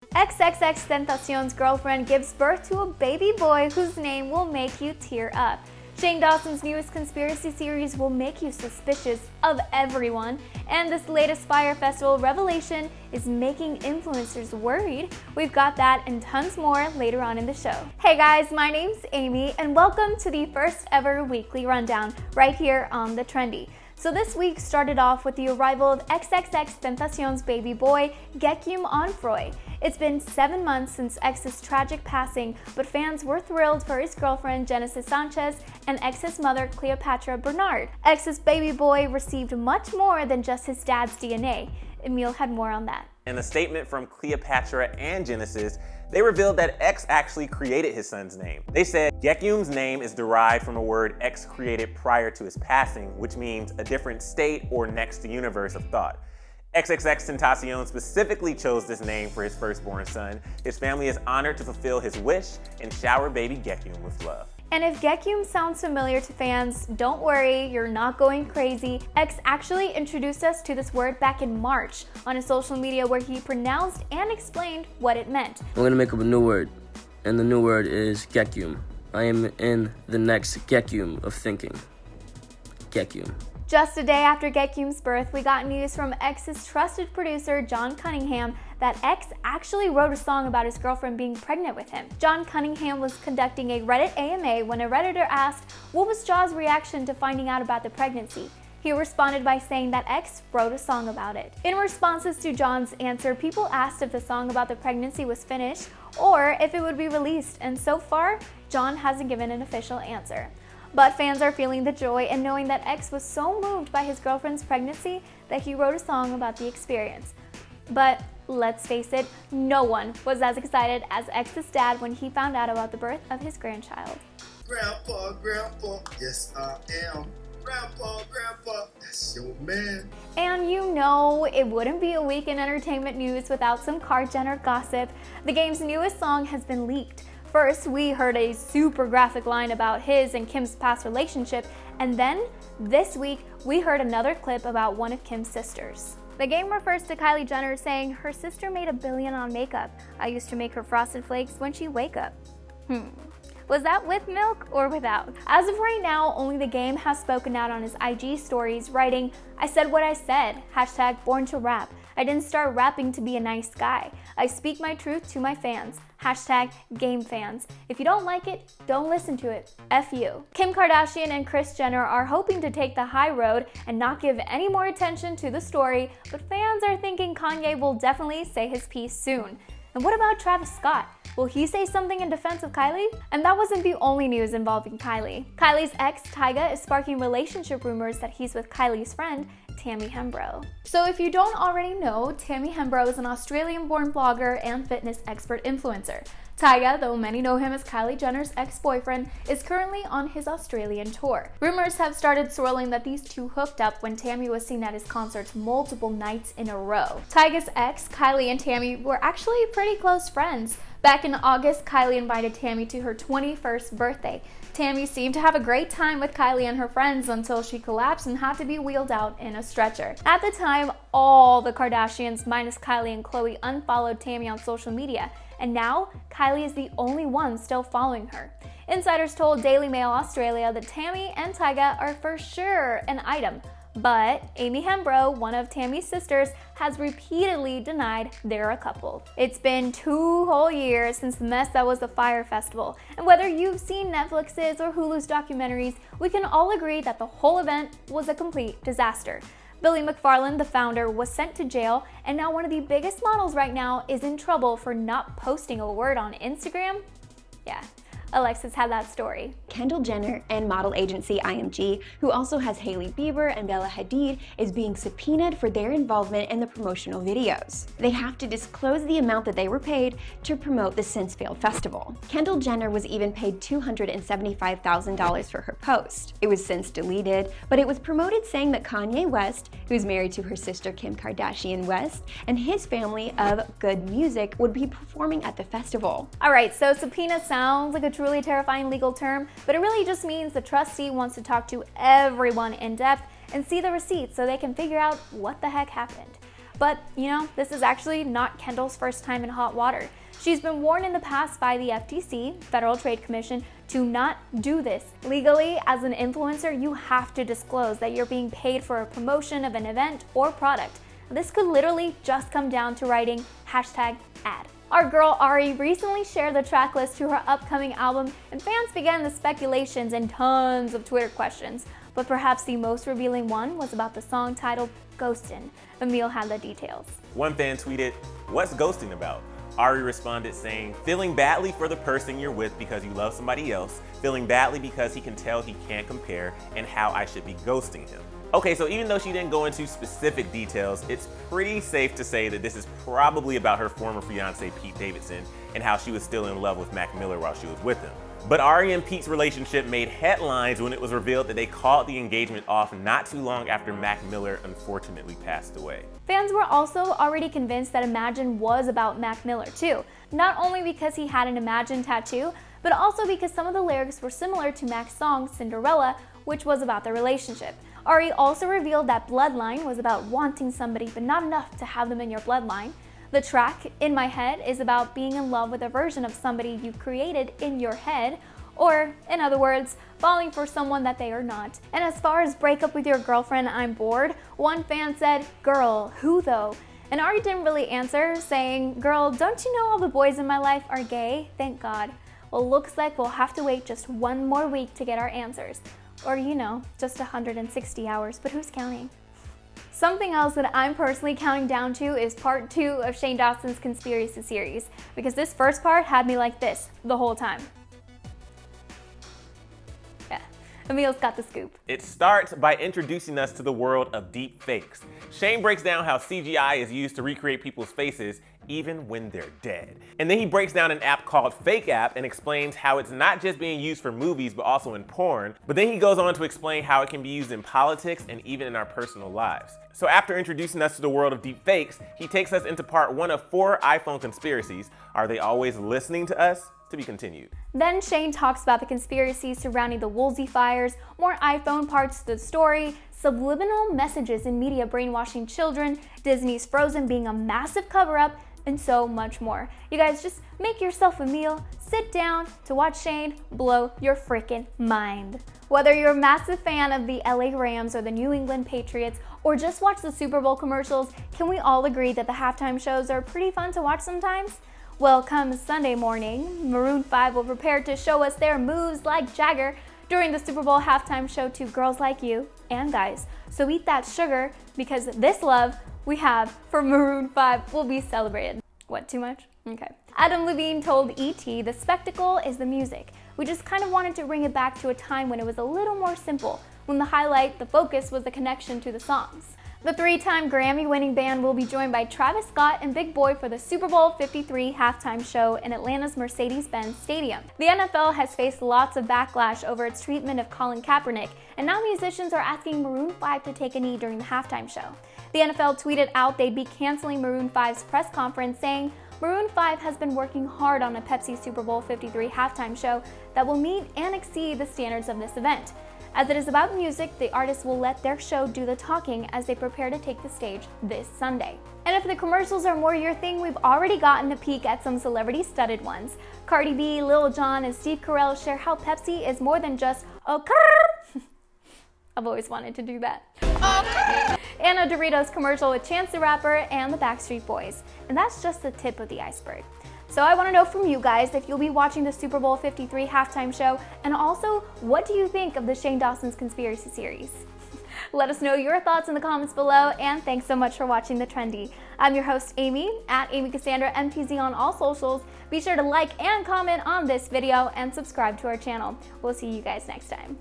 XXXTentacion's girlfriend gives birth to a baby boy whose name will make you tear up. Shane Dawson's newest conspiracy series will make you suspicious of everyone, and this latest Fyre Festival revelation is making influencers worried. We've got that and tons more later on in the show. Hey guys, my name's Amy, and welcome to the first ever weekly rundown right here on TheTrendy. So this week started off with the arrival of XXXTentacion's baby boy, Gekyume Onfroy. It's been 7 months since X's tragic passing, but fans were thrilled for his girlfriend Genesis Sanchez and X's mother Cleopatra Bernard. X's baby boy received much more than just his dad's DNA. Emil had more on that. In a statement from Cleopatra and Genesis, they revealed that X actually created his son's name. They said Gekyume's name is derived from a word X created prior to his passing, which means a different state or next universe of thought. XXXTentacion specifically chose this name for his firstborn son. His family is honored to fulfill his wish and shower baby Gekyume with love. And if Gekyume sounds familiar to fans, don't worry, you're not going crazy. X actually introduced us to this word back in March on his social media, where he pronounced and explained what it meant. I'm gonna make up a new word, and the new word is Gekyume. I am in the next Gekyume of thinking. Gekyume. Just a day after Gekyume's birth, we got news from X's trusted producer, John Cunningham, that X actually wrote a song about his girlfriend being pregnant with him. John Cunningham was conducting a Reddit AMA when a Redditor asked what was Jaw's reaction to finding out about the pregnancy. He responded by saying that X wrote a song about it. In responses to John's answer, people asked if the song about the pregnancy was finished or if it would be released, and so far, John hasn't given an official answer. But fans are feeling the joy in knowing that X was so moved by his girlfriend's pregnancy that he wrote a song about the experience. But let's face it, no one was as excited as X's dad when he found out about the birth of his grandchild. Grandpa, yes I am. Grandpa, that's your man. And you know, it wouldn't be a week in entertainment news without some Kardashian Jenner gossip. The game's newest song has been leaked. First, we heard a super graphic line about his and Kim's past relationship, and then, this week, we heard another clip about one of Kim's sisters. The game refers to Kylie Jenner saying her sister made $1 billion on makeup. I used to make her frosted flakes when she wake up. Was that with milk or without? As of right now, only the game has spoken out on his IG stories, writing, "I said what I said, hashtag born to rap. I didn't start rapping to be a nice guy. I speak my truth to my fans. Hashtag game fans. If you don't like it, don't listen to it. F you." Kim Kardashian and Kris Jenner are hoping to take the high road and not give any more attention to the story, but fans are thinking Kanye will definitely say his piece soon. And what about Travis Scott? Will he say something in defense of Kylie? And that wasn't the only news involving Kylie. Kylie's ex, Tyga, is sparking relationship rumors that he's with Kylie's friend, Tammy Hembrow. So if you don't already know, Tammy Hembrow is an Australian-born blogger and fitness expert influencer. Tyga, though many know him as Kylie Jenner's ex-boyfriend, is currently on his Australian tour. Rumors have started swirling that these two hooked up when Tammy was seen at his concerts multiple nights in a row. Tyga's ex, Kylie, and Tammy were actually pretty close friends. Back in August, Kylie invited Tammy to her 21st birthday. Tammy seemed to have a great time with Kylie and her friends until she collapsed and had to be wheeled out in a stretcher. At the time, all the Kardashians, minus Kylie and Khloe, unfollowed Tammy on social media, and now Kylie is the only one still following her. Insiders told Daily Mail Australia that Tammy and Tyga are for sure an item, but Amy Hembrow, one of Tammy's sisters, has repeatedly denied they're a couple. It's been 2 whole years since the mess that was the Fyre Festival, and whether you've seen Netflix's or Hulu's documentaries, we can all agree that the whole event was a complete disaster. Billy McFarland, the founder, was sent to jail, and now one of the biggest models right now is in trouble for not posting a word on Instagram. Yeah. Alexis had that story. Kendall Jenner and model agency IMG, who also has Hailey Bieber and Bella Hadid, is being subpoenaed for their involvement in the promotional videos. They have to disclose the amount that they were paid to promote the since-failed festival. Kendall Jenner was even paid $275,000 for her post. It was since deleted, but it was promoted saying that Kanye West, who's married to her sister Kim Kardashian West, and his family of Good Music would be performing at the festival. Alright, so subpoena sounds like a truly terrifying legal term, but it really just means the trustee wants to talk to everyone in depth and see the receipts so they can figure out what the heck happened. But, you know, this is actually not Kendall's first time in hot water. She's been warned in the past by the FTC, Federal Trade Commission, to not do this. Legally, as an influencer, you have to disclose that you're being paid for a promotion of an event or product. This could literally just come down to writing #ad. Our girl Ari recently shared the track list to her upcoming album, and fans began the speculations and tons of Twitter questions. But perhaps the most revealing one was about the song titled Ghostin'. Emil had the details. One fan tweeted, "What's ghosting about?" Ari responded saying, "Feeling badly for the person you're with because you love somebody else, feeling badly because he can tell he can't compare, and how I should be ghosting him." Okay, so even though she didn't go into specific details, it's pretty safe to say that this is probably about her former fiance Pete Davidson and how she was still in love with Mac Miller while she was with him. But Ari and Pete's relationship made headlines when it was revealed that they called the engagement off not too long after Mac Miller unfortunately passed away. Fans were also already convinced that Imagine was about Mac Miller too, not only because he had an Imagine tattoo, but also because some of the lyrics were similar to Mac's song Cinderella, which was about the relationship. Ari also revealed that Bloodline was about wanting somebody but not enough to have them in your bloodline. The track, In My Head, is about being in love with a version of somebody you created in your head, or, in other words, falling for someone that they are not. And as far as break up with your girlfriend, I'm bored, one fan said, "Girl, who though?" And Ari didn't really answer, saying, "Girl, don't you know all the boys in my life are gay? Thank God." Well, looks like we'll have to wait just one more week to get our answers. Or, you know, just 160 hours, but who's counting? Something else that I'm personally counting down to is part 2 of Shane Dawson's conspiracy series, because this first part had me like this the whole time. Yeah, Emil's got the scoop. It starts by introducing us to the world of deep fakes. Shane breaks down how CGI is used to recreate people's faces even when they're dead. And then he breaks down an app called Fake App and explains how it's not just being used for movies but also in porn. But then he goes on to explain how it can be used in politics and even in our personal lives. So after introducing us to the world of deep fakes, he takes us into part 1 of 4 iPhone conspiracies. Are they always listening to us? To be continued. Then Shane talks about the conspiracies surrounding the Woolsey fires, more iPhone parts to the story, subliminal messages in media brainwashing children, Disney's Frozen being a massive cover-up, and so much more. You guys just make yourself a meal, sit down to watch Shane blow your freaking mind. Whether you're a massive fan of the LA Rams or the New England Patriots, or just watch the Super Bowl commercials, can we all agree that the halftime shows are pretty fun to watch sometimes? Well, come Sunday morning, Maroon 5 will prepare to show us their moves like Jagger during the Super Bowl halftime show to girls like you and guys. So eat that sugar, because this love we have for Maroon 5 will be celebrated. What, too much? Okay. Adam Levine told ET, "The spectacle is the music. We just kind of wanted to bring it back to a time when it was a little more simple, when the highlight, the focus was the connection to the songs." The 3-time Grammy-winning band will be joined by Travis Scott and Big Boy for the Super Bowl 53 halftime show in Atlanta's Mercedes-Benz Stadium. The NFL has faced lots of backlash over its treatment of Colin Kaepernick, and now musicians are asking Maroon 5 to take a knee during the halftime show. The NFL tweeted out they'd be canceling Maroon 5's press conference, saying, "Maroon 5 has been working hard on a Pepsi Super Bowl 53 halftime show that will meet and exceed the standards of this event. As it is about music, the artists will let their show do the talking as they prepare to take the stage this Sunday." And if the commercials are more your thing, we've already gotten a peek at some celebrity-studded ones. Cardi B, Lil Jon, and Steve Carell share how Pepsi is more than just a I've always wanted to do that. And a Doritos commercial with Chance the Rapper and the Backstreet Boys. And that's just the tip of the iceberg. So I want to know from you guys if you'll be watching the Super Bowl 53 halftime show, and also, what do you think of the Shane Dawson's conspiracy series? Let us know your thoughts in the comments below, and thanks so much for watching The Trendy. I'm your host, Amy, at Amy Cassandra MTZ on all socials. Be sure to like and comment on this video and subscribe to our channel. We'll see you guys next time.